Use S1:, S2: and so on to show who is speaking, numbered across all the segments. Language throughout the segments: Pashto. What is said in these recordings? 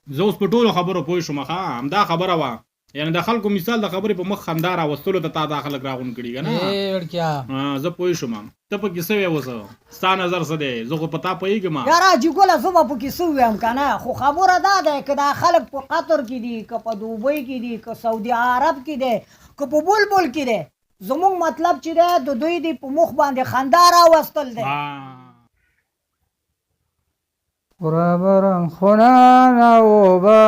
S1: زه اوس په ټولو خبرو پوه شوم ښه همدا خبره وه یعنې د خلکو مثال د خبرې په مخ خندا راوستلو ته تا دا خلک راغونډ کړي که نه زه پوه شوم ته پکې څه وې اوس ستا نظر څه دی زه خو په تا پوهېږم
S2: یاره حاجي ګله زه به پکې څه ووایم که نه خو خبره دا دی که دا خلک په قطر کې دي که په دوبۍ کې دي که سعودي عرب کې دی که په بلبل کې دی زمونږ مطلب چې دی د دوی دی په مخ باندې خندا راوستل دی
S3: برابرم خونانا و با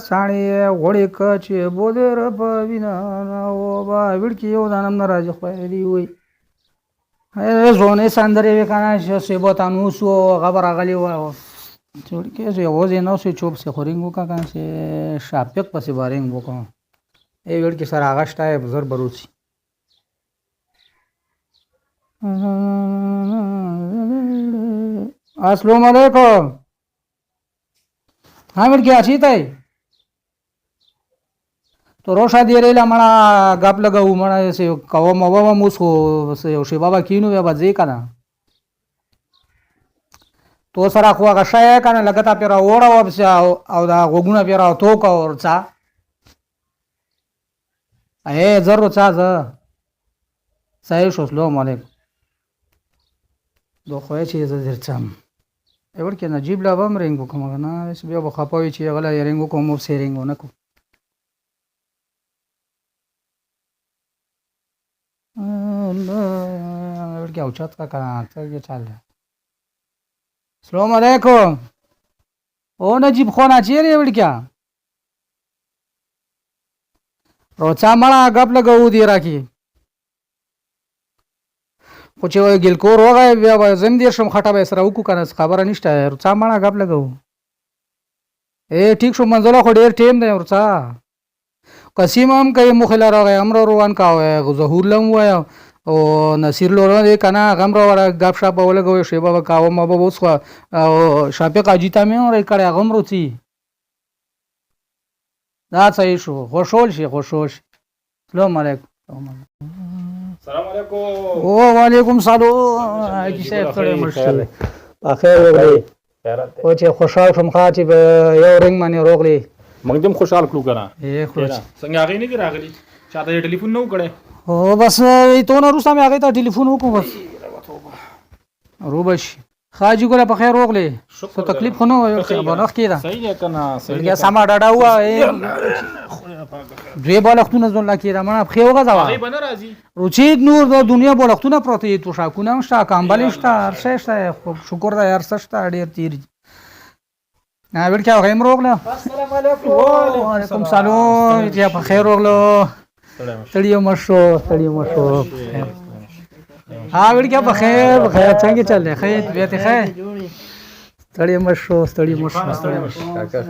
S3: ساڼې غوړې کچې بودر په وینا و با وړکې یو دانم نه راځي خوایلی وي زونې سندرې وې که نه چې سیبوتانوس و هغه به راغلي وه وړکې چې یوازې نه اوسې چوپ سې خو رینګ وکړه که نه چې شاپق پسې به رینګ وکړم ای وړکې سره هغه شته زر به روڅي السلام علیکم हाँ मिट क्या अच्छी ताई तो रोशा दे रही मना गप लगा मना ऐसे कवा मवा मुसको से बाबा कीनू या बजे का ना तो सरा खुआ का शाय का ना लगता पेरा ओड़ा वाप से आओ दा गोगुना पेरा तो का और चा ए जरूर चा ज सही सोचलो मालिक दो खोए चीज जरचम एवढ के ना जीब लावम रेंगो कमा ना इस बिया बखापावी ची अगला रेंगो को मो से रेंगो नको एवढ के औचात का करा चल के चाल अस्सलाम वालेकुम ओ नजीब खोना चेरे एवढ क्या रोचा मला गप लगाऊ दे राखी خو چې ګلکور وغی بیا به زم دېر شم خټه به یې سره وکړو که نه خبره نشته رڅا مړه ګپ لګوو ټیک شو منزله خو ډېر ټیم دی ورڅا قسیم هم کوي مخې له راغی هم را روان کا ظهور له هم ووایه او نصیر لوره دی که نه هغه هم راوړه ګپ شپ به ولګوی شیبه به کاوه ما به اوس خو شافق حاجي ته مې هم کړی هغه هم روڅي دا صحیح شو خوشحال شي سلام علیکم
S1: السلام علیکم
S3: او وعلیکم سلام حاجي صاحب سره مرشد اخیر وګړي او چې خوشحال شم خا چې یو رنګ باندې روغلی
S1: موږ دې خوشحال کړو کنه
S3: خوش
S1: څنګه هغه نه راغلی چاته ټلیفون نو کړي
S3: او بس ته نو روسه مې هغه ته ټلیفون وکړم بس روبش خاجي ګره په خیر روغلی څه تکلیف خو نه وایو خبره کیده
S1: صحیح ده کنه صحیح
S3: ده سما ډاډا هوا دوی بالښتونه ځون لکه مړه خو غزا
S1: هغه بنه راځي
S3: روچی نور د دنیا بالښتونه پروت دي تو شاکونه شتا کامبل شتا هرڅه شتا شکر ده هرڅه شتا ډیر تیر نه ور کې هغه مروغله
S2: السلام علیکم
S3: وعلیکم سلام چې په خیر روغلو تړیو مشو ها ور کې په خیر څنګه چل دی خیر بیت خیر ستړی مشو کاکا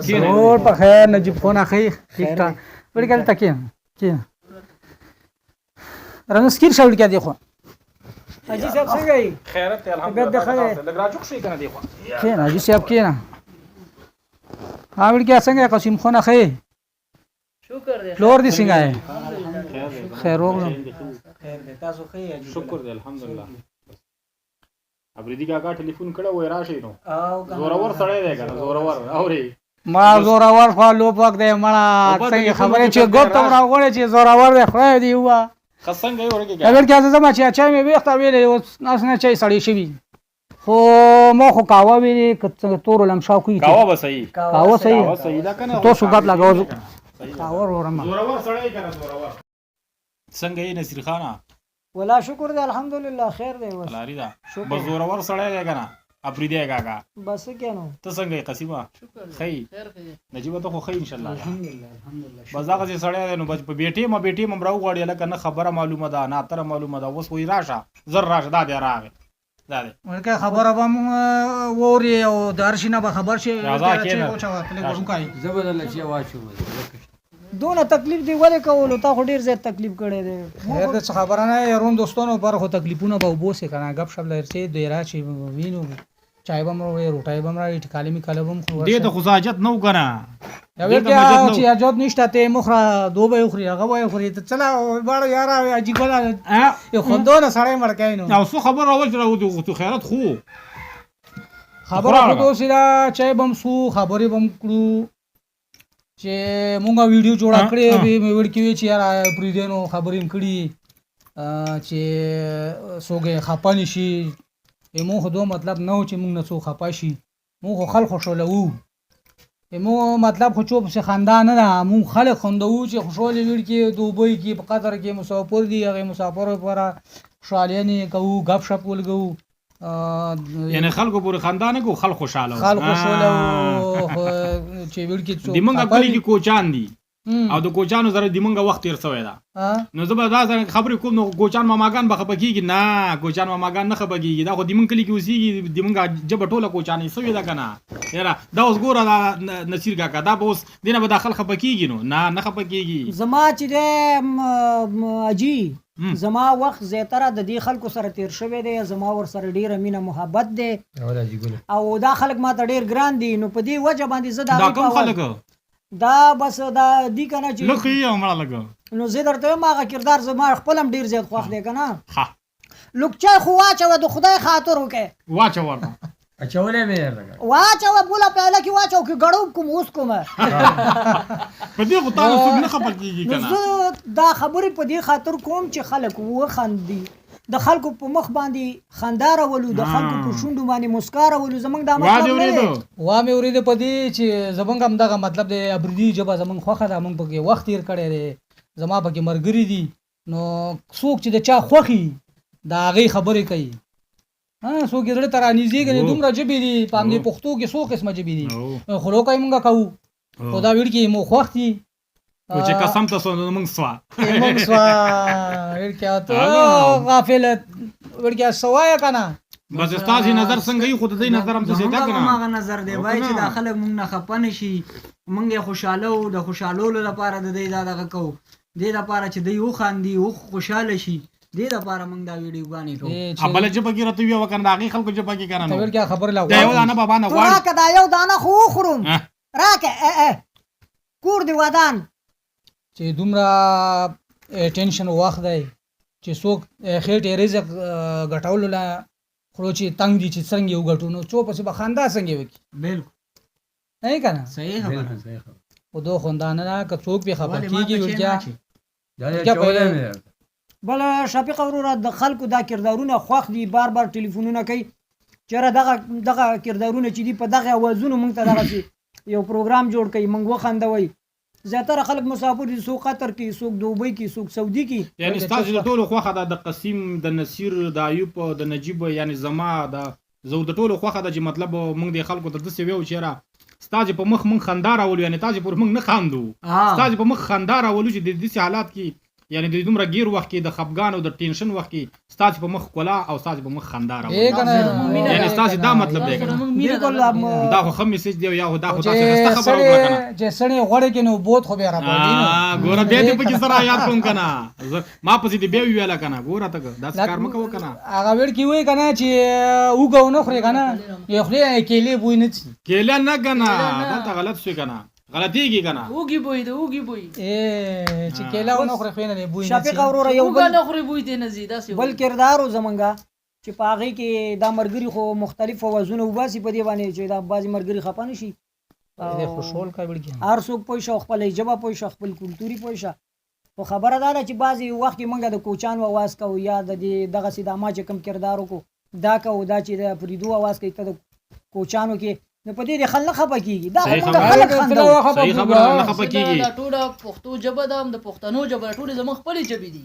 S3: خیر اور په خیر نجیب خونه خیر ٹھیک ټاک ور کې تکین کې رنګ سکیر شاول کې دی خو
S2: حاجي صاحب څنګه یې
S1: خیرت الحمدلله لګ راځو شي کنه دی خو
S3: کې نه حاجي صاحب کې نه ها ور کې څنګه قسم خونه خیر
S2: شکر دی
S3: فلور دی څنګه خیر وګړو
S2: خیر دی تاسو خیر
S1: شکر دی الحمدلله ابریدي کاکا ټلیفون کړه وای راشي نو زورور سړی دی کنه زورور اوري
S3: ما زورور خو لوپ وخت دی مړه څنګه خبره چې ګوت تم راغړې چې زورور دی خو دی هوا
S1: خصنګ یې ورګه
S3: اگر کې زما چې چای مې وخت ویلې ناس نه چای سړی شوی خو ما خو کاوه ویلې کڅ تور لم شاو کوي
S1: کاوه به صحیح
S3: دا کنه تو سوګات لگاو کاوه ورما
S1: زورور سړی کنه زورور څنګه یې نصیر خانه
S2: ولا شکر دی الحمدلله خیر دی وس
S1: لاري دا بزورور سړی دی کنه افریدی کاکا
S2: بس کینو
S1: ته څنګه یې قسیمه خیر نجیب ته خو خیر ان شاء الله
S2: الحمدلله
S1: بس هغه سړی دی نو بس په بیٹی مراو غواړي لکه نه خبره معلومه ده نه تر معلومه ده اوس وی راشه زر راشه دا دی راغی دا دی
S3: ورکه خبره به ووري او درشنه به خبر شي
S4: زبردل چې واچو
S2: دونه تکلیف دی ولې کولو تا خو ډیر زیات تکلیف کړی دی
S3: خیر د خبره نه يرون دوستانو پر خو تکلیفونه به وبوسه کنه غب شپ لرسي دیرا چې وینو چای بم وروړي روټای بم راړي ټکالي می کلبم خو
S1: دې ته خصاجت نو کنه
S3: یو کې چې اجازه نشته ته مخره دوبه خوري هغه وای خوري ته چلا باړ یار اجي ګل یو خوندونه سړی مړ کاینو
S1: او څه خبر اول چې راو تو خیرت خو
S3: خبره خو داسې ده چای به هم څو خبرې به هم کړو چې مونږ ویډیو جوړه کړې وې مې وړکې وې چې یاره پرېږدی نو خبرې هم کړي چې څوک یې خفه نه شي مونږ خو دو مطلب نه و چې مونږ نه څوک خفه شي مونږ خو خلک خوشحالوو مونږ مطلب خو چوپ پسې خندا نه ده مونږ خلک خوندوو چې خوشحالې وړکې دوبۍ کې په قطر کې مسافر دي هغې مسافرو لپاره خوشحالیانې کوو ګپ شپ ولګوو
S1: یعنی خلکو پورې خندا نه کوو خلک خوشحاله
S3: خلک خوشحاله چې وړکې څوک
S1: د مونږ کلي کې کوچان دي او د کوچانو سره د مونږ وخت تېر شوی ده نو زه به دا خبرې کوم نو کوچان ماماګان به خفه کېږي نه کوچان ماماګان نه خفه کېږي دا خو د مونږ کلي کې اوسېږي د مونږ ژبه ټوله کوچانۍ شوې ده که نه یاره دا اوس ګوره دا نصیر کاکا دا به اوس دې نه به دا خلک خفه کېږي نو نه خفه کېږي
S2: زما چې دی اجي زما وخت زیاتره د دې خلکو سره تیر شوی دی زما ورسره ډېره مینه محبت دی او دا خلک ماته ډېر ګران دي نو په دې وجه باندې زه
S1: دا کوم خلک
S2: دا بس دا دی که نه چې
S1: لږ یې مړه لږ
S2: نو زه درته وایم هغه کردار زما خپل هم ډېر زیات خوښ دی که نه لوکچای خو واچوه د خدای خاطر وکړې
S1: واچوه ورته
S4: اچولې مې
S2: واچوه بوله پیاله کې واچوه که ګړوب کوم اوس کومه
S1: په دې خو تاسو څوک نه خفه کېږي که نه
S2: زه دا خبرې په دې خاطر کوم چې خلک وخندي د خلکو په مخ باندې خندا راولو د خلکو په شونډو باندې مسکا راولو زمونږ دا مطلب نه دی
S3: وا مې اورېده په دې چې زمونږ همدغه مطلب دی ابردي ژبه زمونږ خوښه ده مونږ پکې وخت تېر کړی دی زما پکې ملګري دي نو څوک چې د چا خوښي د هغې خبرې کوي څوک یې زړه ته رانږدې کوي دومره ژبې دي په همدې پښتو کې څو قسمه ژبې دي خلو کوي مونږ کوو خو دا ویړکې مو خوښ دي
S1: چې قسم ته سو موږ سوا
S3: موږ سوا ورکه ته غافل ورکه سوایا کنه
S1: بس استاد نظر څنګه یو خود دې نظر هم څه ده کنه
S2: هغه نظر دی وای چې داخله موږ نه خپن شي موږ یې خوشاله او د خوشالولو لپاره د دې دغه کو دې لپاره چې دی یو خاندي او خوشاله شي دې لپاره موږ دا ویډیو غانې کوو
S1: ابل چې پکې راته یو وکړه هغه خلکو چې پکې کنه
S3: نو ورکه خبر لا
S1: دا یو دانه بابا نه
S2: غواړي راکه دا یو دانه خو خورم راکه کور دی ودان
S3: چې دومره ټینشن وخت دی چې څوک خېټې رزق ګټولو لا خو چې تنګ دي چې څنګه یو ګټو نو څو پسې به خندا څنګه وکړي
S2: بالکل
S3: نه کنه
S2: صحیح خبره
S3: او دو خوندانه نه که څوک به خبر کیږي ورکه
S2: بل شفیق وروره د خلکو دا کردارونه خوښ دي بار بار ټلیفونونه کوي چېرې دغه کردارونه چې دي په دغه اوازونو موږ ته دغسې یو پروګرام جوړ کوي موږ وخندوئ زیاتره خلک مسافر دي څوک قطر کې څوک دوبۍ کې څوک سعودي کې
S1: یعنی ستاسو د ټولو خوښه ده د قسیم د نصیر د ایوب د نجیب یعنی زما د زه د ټولو خوښه ده چې مطلب موږ د خلکو ته داسې ویو چې یاره ستاسو په مخ موږ خندا راولو یعنی تاسو پر موږ نه خاندو ستاسو په مخ خندا راولو چې د داسې حالات کې یعنی د دومره ګیر وخت کې د خفګان او د ټینشن وخت کې ستاسو په مخ کولا او ستاسو په مخ خندا راولو یعنی ستاسو دا مطلب دی
S2: بالکل
S1: دا خو خم میسج دی یا دا خو تاسو ته خبر وکړه کنه
S3: چې سړی غوړې کې نو بوت خو به را پاتې نو
S1: ګوره به دې پکې سره یاد کوم کنه ما پسې دې به ویلا کنه ګوره ته دا کار مکو کنه
S3: هغه وړ کې وای کنه چې وګو نه خوري کنه یو خلی کېلې بوې نه چي
S1: کېله نه کنه دا ته غلط شو کنه غلطیږي کنه
S5: اوږي بوی ده اوږي بوی
S3: چې کېله نه خوري خو نه بوې نه
S2: شفیق وروره یو
S5: اوږه نه خوري بوی دې نه زی داسې
S2: بل کردارو زمونږه چې په هغې کې دا ملګري خو مختلف اوازونه وباسي په دې باندې چې دا بعضې ملګري خفه نه شي
S3: خوشحال کوي وړکې
S2: هر څوک پوه شه خپله ژبه پوه شه خپل کلتوري پوه شه خو خبره دا ده چې بعضې وخت کې موږ د کوچانو اواز کوو یا د دې دغسې د ما چې کوم کردار وکړو دا کوو دا چې د فریدو اواز کوي ته د کوچانو کې نو په دې د خلک خفه کېږي دا خلک خندو
S1: صحیح خبره نه خفه کېږي
S5: دا ټوله پښتو ژبه ده د پښتنو ژبه ټولې زموږ خپلې ژبې دي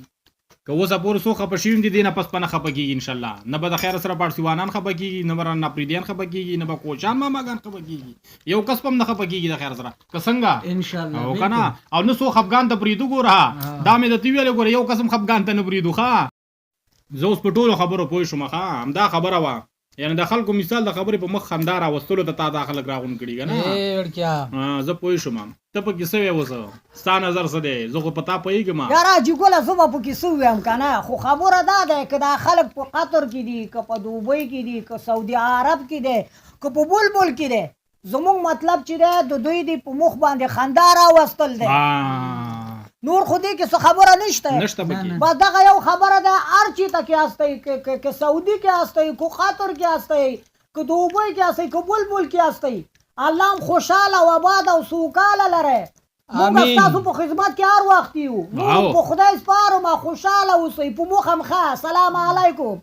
S1: که اوسه پورې څوک خفه شوي دي دې نه پس په نه خفه کېږي انشاءالله نه به د خیر سره پاړسیوانان خفه کېږي نه به ناپریدیان خفه کېږي نه به کوچان ماماګان خفه کېږي یو کس په هم نه خفه کېږي د خیر سره که څنګه
S2: انشاءالله
S1: او که نه او نه څوک خفګان ته پرېږدو ګوره دا مې درته ویلې ګوره یو کس هم خفګان ته نه پرېږدو ښه زه اوس په ټولو خبرو پوه شوم ښه همدا خبره وه یعنی د خلکو مثال د خبرې په مخ خندا راوستلو ته تا دا خلک راغون کړي که نه زه پوه شوم ته پکې څه وې اوسه ستا نظر څه دی زه خو په تا پوهېږم
S2: یاره جګوله زه به پکې څه ووایم که نه خو خبره دا ده که دا خلک په قطر کې دي که په دوبۍ کې دي که سعودي عرب کې دی که په بلبل کې دی زمونږ مطلب چې دی د دوی دی په مخ باندې خندا راوستل دی نور خو دې کې څه خبره نشته بس دغه یو خبره ده هر چېته کې هستئ که سعودي کې هستئ که قطر کې هستئ که دوبۍ کې یاستئ که بلبل کې یاستئ الله هم خوشحاله او آباد او سوکاله لرئ موږ ستاسو په خدمت کې هر وخت یو موږ په خدای سپارو ما خوشحاله اوسئ په مخ هم ښه سلام علیکم